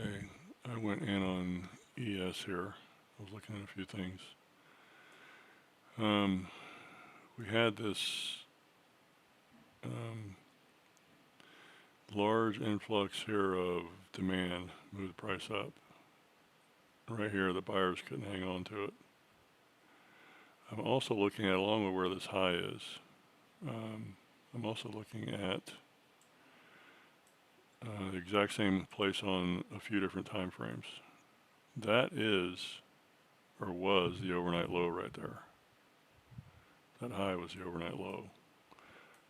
Okay, I went in on ES here. I was looking at a few things. Um, we had this um, large influx here of demand move the price up. Right here, the buyers couldn't hang on to it. I'm also looking at, along with where this high is, I'm also looking at the exact same place on a few different time frames. That is, or was, the overnight low right there. That high was the overnight low.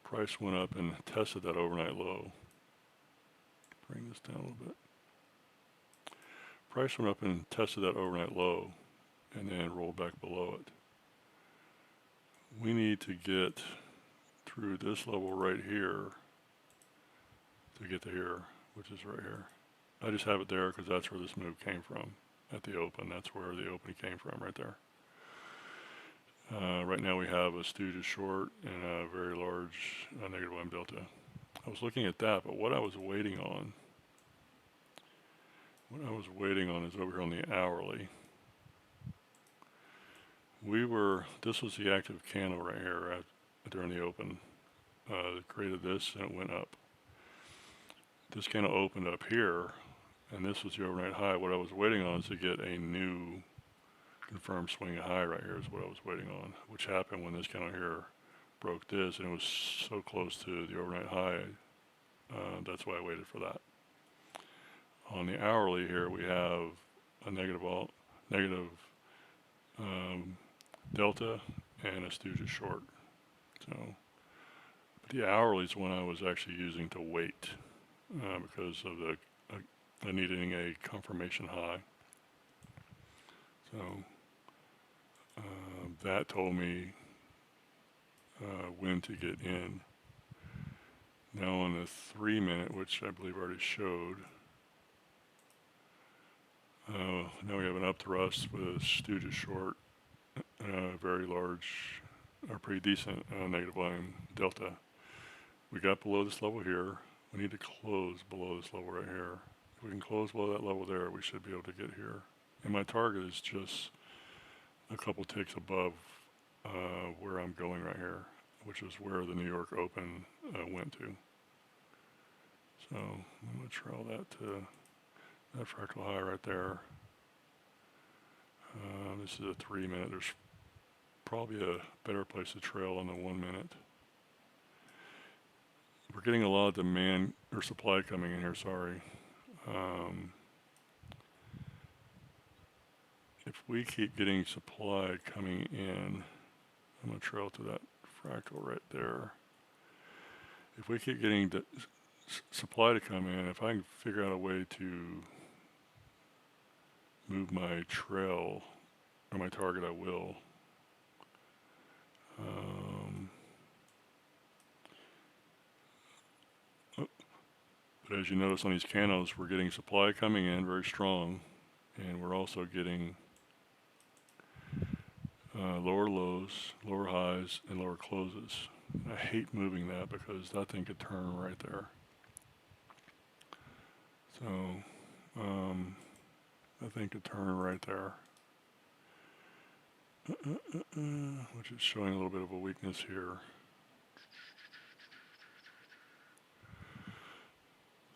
Price went up and tested that overnight low. Bring this down a little bit. Price went up and tested that overnight low and then rolled back below it. We need to get through this level right here to get to here, which is right here. I just have it there because that's where this move came from at the open. That's where the opening came from, right there. Right now we have a Stooges short and a very large negative M delta. I was looking at that, but what I was waiting on is over here on the hourly. This was the active candle right here during the open. It created this and it went up. This candle opened up here, and this was the overnight high. What I was waiting on is to get a new confirmed swing high right here is what I was waiting on, which happened when this candle here broke this, and it was so close to the overnight high. That's why I waited for that. On the hourly here, we have a negative delta and a Stooges short. So, but the hourly is one I was actually using to wait because of needing a confirmation high. So that told me when to get in. Now on the 3 minute, which I believe I already showed, now we have an up thrust with a Stooges short, very large, or pretty decent negative line delta. We got below this level here. We need to close below this level right here. If we can close below that level there, we should be able to get here. And my target is just a couple ticks above where I'm going right here, which is where the New York Open went to. So I'm going to trail that to that fractal high right there. This is a 3 minute. There's probably a better place to trail on the 1 minute. We're getting a lot of demand or supply coming in here, sorry. If we keep getting supply coming in, I'm going to trail to that fractal right there. If we keep getting supply to come in, if I can figure out a way to move my trail or my target, I will. But as you notice on these candles, we're getting supply coming in very strong, and we're also getting lower lows, lower highs, and lower closes. I hate moving that because that thing could turn right there. So that thing could turn right there, which is showing a little bit of a weakness here.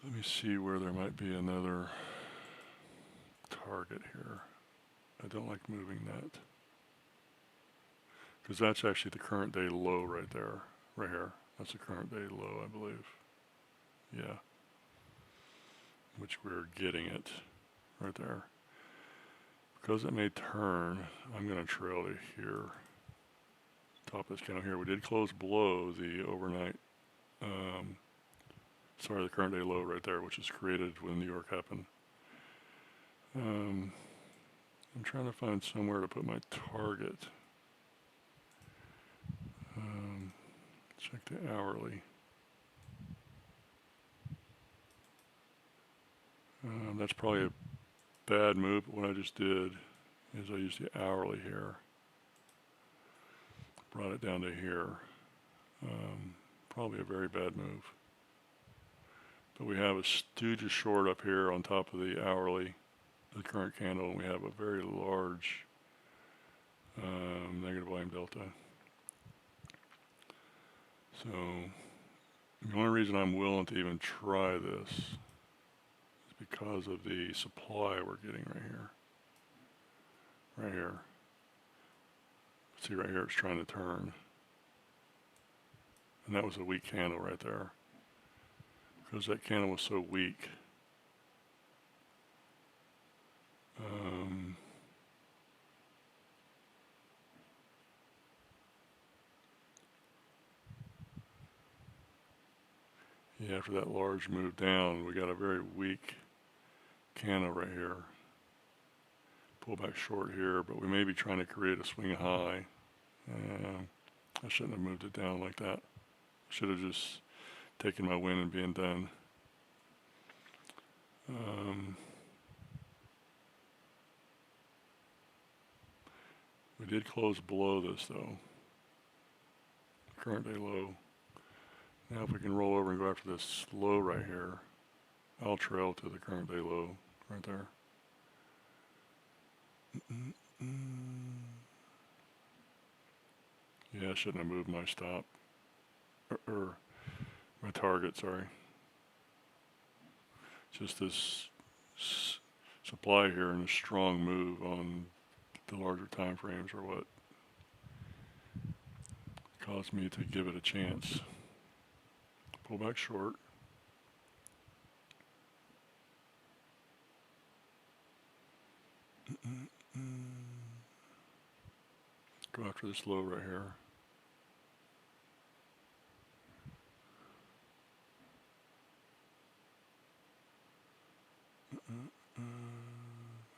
Let me see where there might be another target here. I don't like moving that, because that's actually the current day low right there, right here. That's the current day low, I believe. Yeah. Which we're getting it right there. Because it may turn, I'm going to trail to here. Top of this candle here. We did close below the overnight, the current day low right there, which is created when New York happened. I'm trying to find somewhere to put my target. Check the hourly. That's probably a bad move, but what I just did is I used the hourly here. Brought it down to here. Probably a very bad move. But we have a Stooges short up here on top of the hourly, the current candle, and we have a very large negative volume delta. So the only reason I'm willing to even try this is because of the supply we're getting right here. Right here. See right here, it's trying to turn. And that was a weak candle right there. Because that candle was so weak. Yeah, after that large move down, we got a very weak candle right here. Pull back short here, but we may be trying to create a swing high. I shouldn't have moved it down like that. Should have just taken my win and being done. We did close below this though. Current day low. Now if we can roll over and go after this low right here, I'll trail to the current day low right there. Yeah, I shouldn't have moved my stop. Or my target, sorry. Just this supply here and a strong move on the larger time frames are what caused me to give it a chance. Pull back short. Go after this low right here.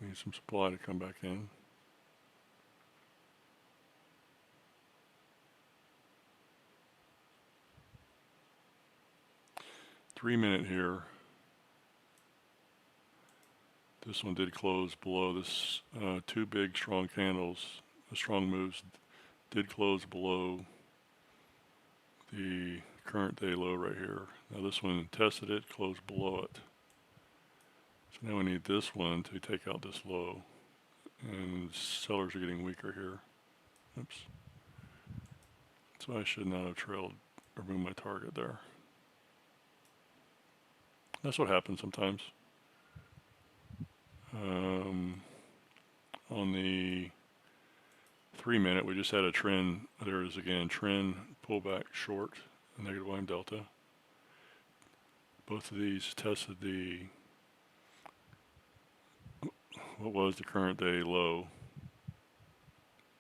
Need some supply to come back in. Three-minute here. This one did close below this. Two big strong candles, the strong moves did close below the current day low right here. Now this one tested it, closed below it. So now we need this one to take out this low. And sellers are getting weaker here. Oops. So I should not have trailed or moved my target there. That's what happens sometimes. On the 3-minute, we just had a trend. There is again, trend pullback short, negative volume delta. Both of these tested the, what was the current day low.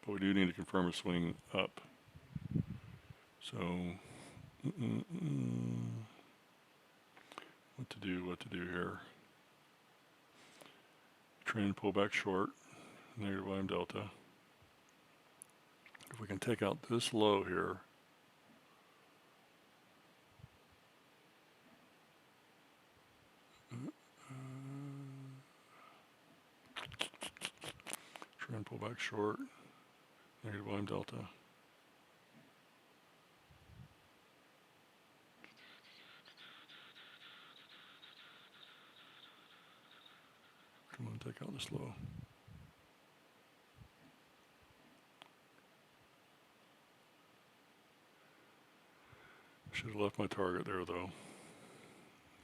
But we do need to confirm a swing up. So, what to do here. Trend pullback short, negative volume delta. If we can take out this low here, trend pullback short, negative volume delta. Come on, take out this low. Should have left my target there though.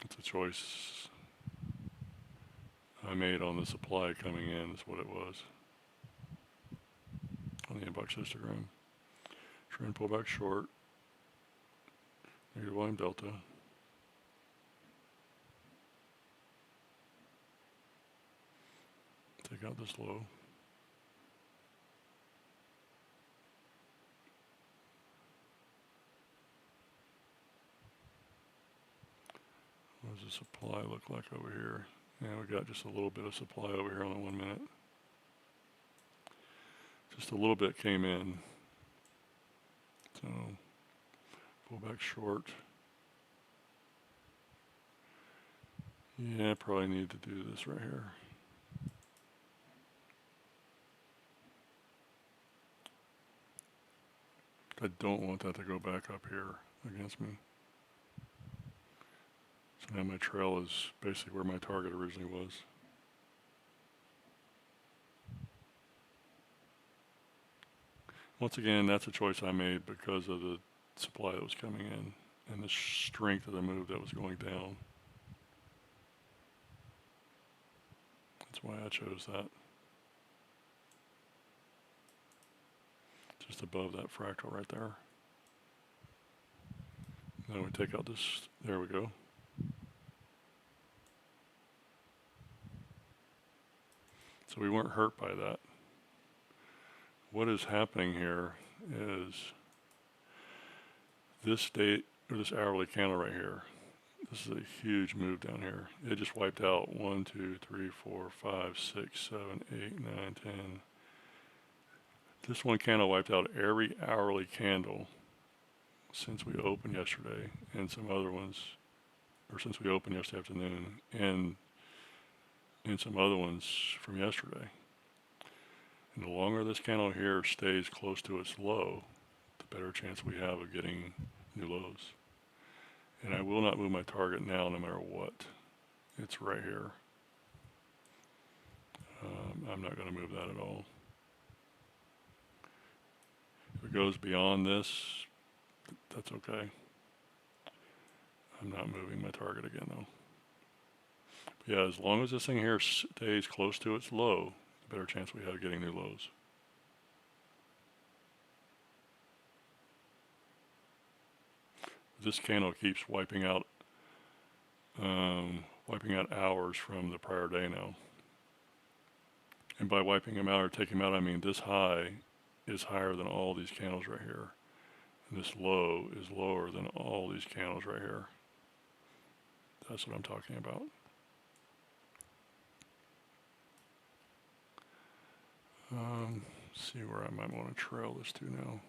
It's a choice I made on the supply coming in, is what it was. On the inbox histogram. Trend pullback short, negative volume delta. Take out this low. What does the supply look like over here? Yeah, we got just a little bit of supply over here on the 1 minute. Just a little bit came in. So, pull back short. Yeah, probably need to do this right here. I don't want that to go back up here against me. So now my trail is basically where my target originally was. Once again, that's a choice I made because of the supply that was coming in and the strength of the move that was going down. That's why I chose that. Just above that fractal right there. Now we take out this, there we go. So we weren't hurt by that. What is happening here is this date, or this hourly candle right here. This is a huge move down here. It just wiped out 1, 2, 3, 4, 5, 6, 7, 8, 9, 10. This one candle wiped out every hourly candle since we opened yesterday, and some other ones, or since we opened yesterday afternoon, and some other ones from yesterday. And the longer this candle here stays close to its low, the better chance we have of getting new lows. And I will not move my target now no matter what. It's right here. I'm not going to move that at all. If it goes beyond this, that's okay. I'm not moving my target again though. But yeah, as long as this thing here stays close to its low, the better chance we have of getting new lows. This candle keeps wiping out hours from the prior day now. And by wiping them out or taking them out, I mean this high is higher than all these candles right here. And this low is lower than all these candles right here. That's what I'm talking about. See where I might want to trail this to now.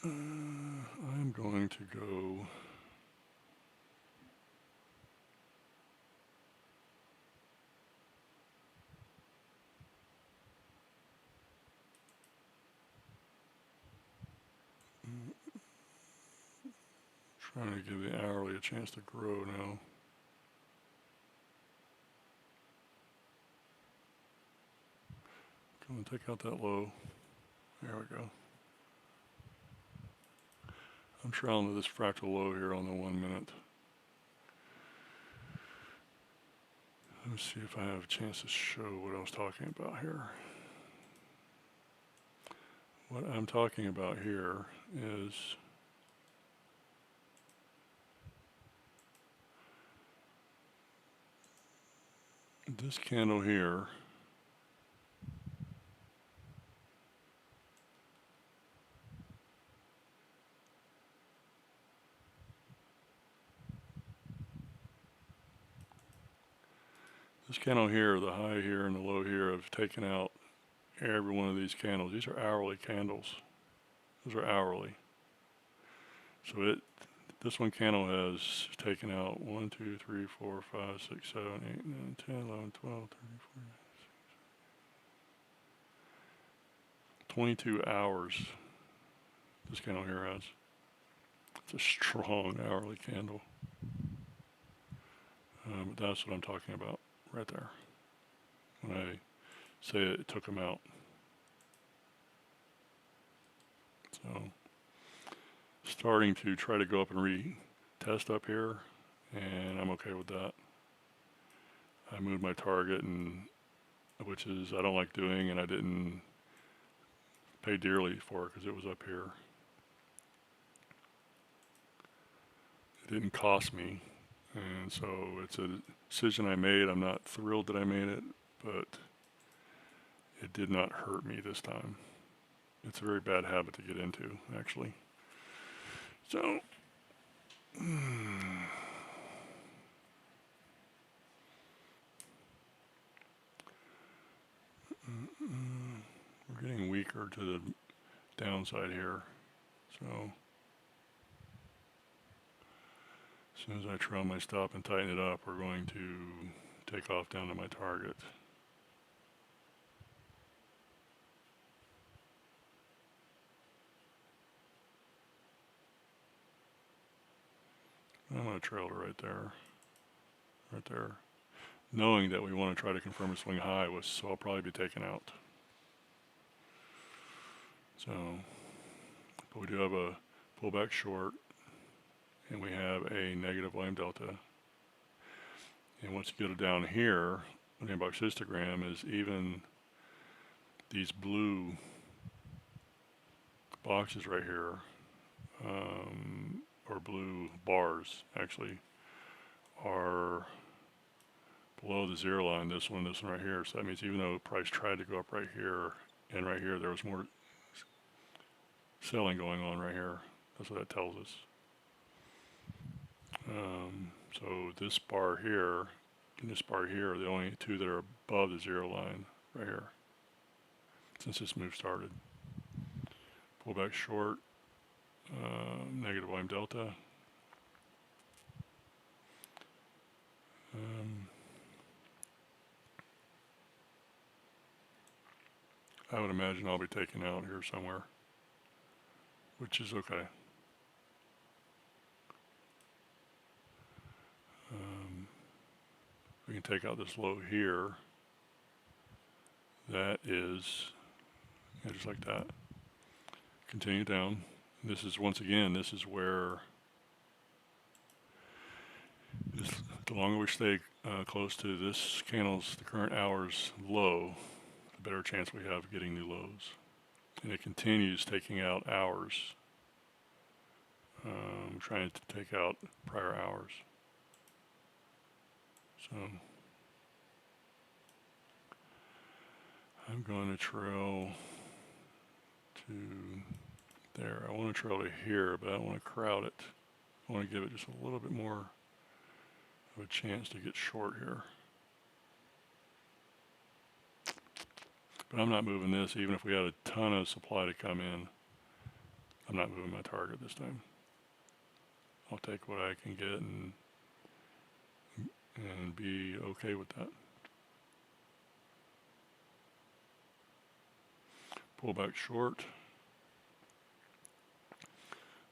I'm going to go trying to give the hourly a chance to grow now. Come and take out that low. There we go. I'm trailing to this fractal low here on the 1 minute. Let me see if I have a chance to show what I was talking about here. What I'm talking about here is this candle here. This candle here, the high here and the low here, have taken out every one of these candles. These are hourly candles. Those are hourly. So this one candle has taken out 1, 2, 3, 4, 5, 6, 7, 8, 9, 10, 11, 12, 13, 14, 22 hours this candle here has. It's a strong hourly candle. But that's what I'm talking about right there when I say it took them out. So starting to try to go up and retest up here, and I'm okay with that. I moved my target, and which is I don't like doing, and I didn't pay dearly for it because it was up here. It didn't cost me, and so it's a decision I made. I'm not thrilled that I made it, but it did not hurt me this time. It's a very bad habit to get into, actually. So, we're getting weaker to the downside here. So, as soon as I trail my stop and tighten it up, we're going to take off down to my target. I'm going to trail it right there, right there. Knowing that we want to try to confirm a swing high, so I'll probably be taken out. So, but we do have a pullback short, and we have a negative volume delta. And once you get down here, the inbox histogram is even these blue boxes right here, or blue bars actually, are below the zero line, this one right here. So that means even though price tried to go up right here and right here, there was more selling going on right here. That's what that tells us. So this bar here and this bar here are the only two that are above the zero line right here, since this move started. Pull back short, negative volume delta. I would imagine I'll be taken out here somewhere, which is okay. We can take out this low here. That is, yeah, just like that. Continue down. This is, once again, this is where the longer we stay close to this candle's, the current hour's low, the better chance we have of getting new lows. And it continues taking out hours, trying to take out prior hours. So I'm going to trail to there. I want to trail to here, but I don't want to crowd it. I want to give it just a little bit more of a chance to get short here. But I'm not moving this, even if we had a ton of supply to come in. I'm not moving my target this time. I'll take what I can get and be okay with that. Pull back short.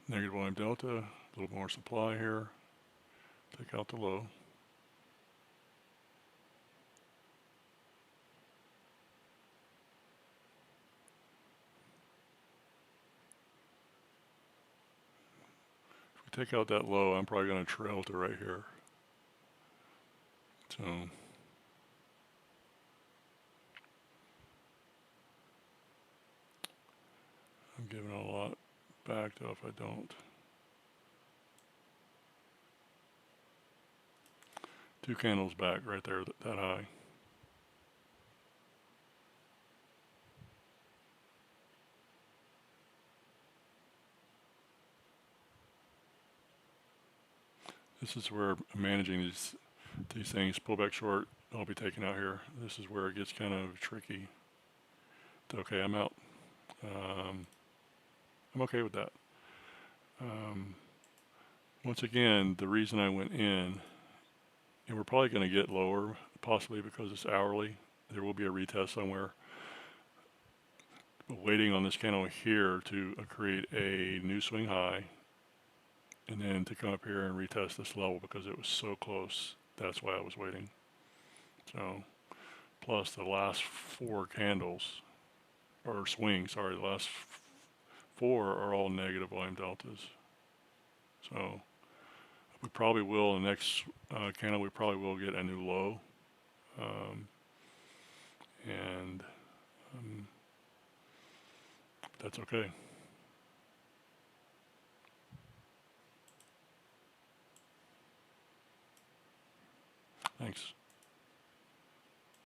Negative volume delta, a little more supply here. Take out the low. If we take out that low, I'm probably going to trail to right here. So I'm giving a lot back though if I don't. Two candles back right there, that high. This is where managing these things, pull back short, I'll be taken out here. This is where it gets kind of tricky. Okay, I'm out. I'm okay with that. Once again, the reason I went in, and we're probably going to get lower, possibly because it's hourly. There will be a retest somewhere. But waiting on this candle here to create a new swing high, and then to come up here and retest this level because it was so close. That's why I was waiting. So, plus the last four candles, or swings, sorry, the last four are all negative volume deltas. So, we probably will, in the next candle, we probably will get a new low. And that's okay. Thanks.